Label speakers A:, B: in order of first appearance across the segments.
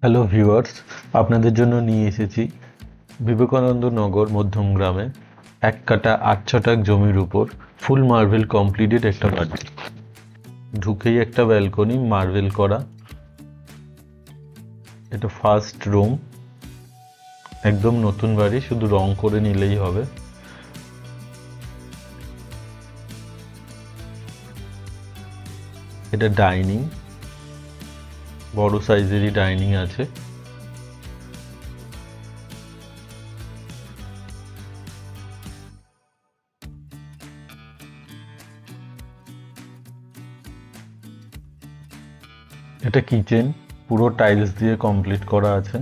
A: Hello viewers, আপনাদের জন্য নিয়ে এসেছি বিবেকানন্দ নগর মধ্যমগ্রামে 1 কাঠা 8 ছটাক জমির উপর ফুল মার্বেল কমপ্লিটেড একটা বাড়ি। ঢুকেই একটা ব্যালকনি মার্বেল করা। এটা ফার্স্ট রুম, একদম নতুন বাড়ি, শুধু রং করে নিলেই হবে। এটা ডাইনিং, বড় সাইজেরই ডাইনিং আছে। এটা কিচেন, পুরো টাইলস দিয়ে কমপ্লিট করা আছে।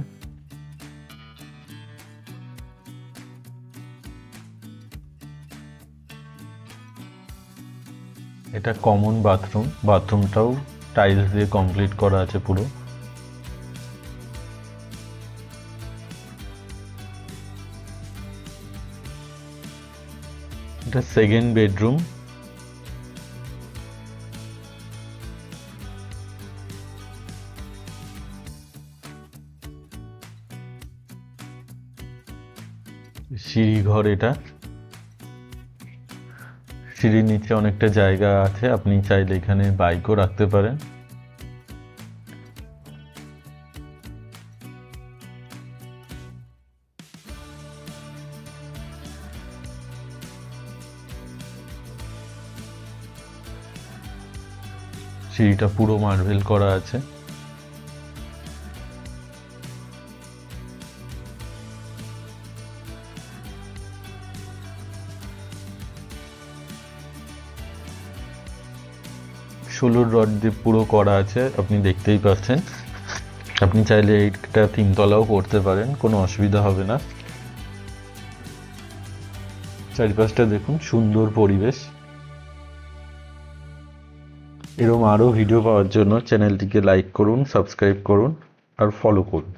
A: এটা কমন বাথরুম, বাথরুমটাও টাইলস দিয়ে কমপ্লিট করা আছে পুরো। এটা সেকেন্ড বেডরুম। সিঁড়ি ঘর, এটা সিঁড়ির নিচে অনেকটা জায়গা আছে, আপনি চাইলে এখানে বাইকও রাখতে পারেন। সিঁড়িটা পুরো মার্বেল করা আছে। ষোলোর রড দিয়ে পুরো করা আছে, আপনি দেখতেই পাচ্ছেন। আপনি চাইলে এইটা 3 তলাও করতে পারেন, কোনো অসুবিধা হবে না। চারিপাশটা দেখুন, সুন্দর পরিবেশ। এরকম আরও ভিডিও পাওয়ার জন্য চ্যানেলটিকে লাইক করুন, সাবস্ক্রাইব করুন আর ফলো করুন।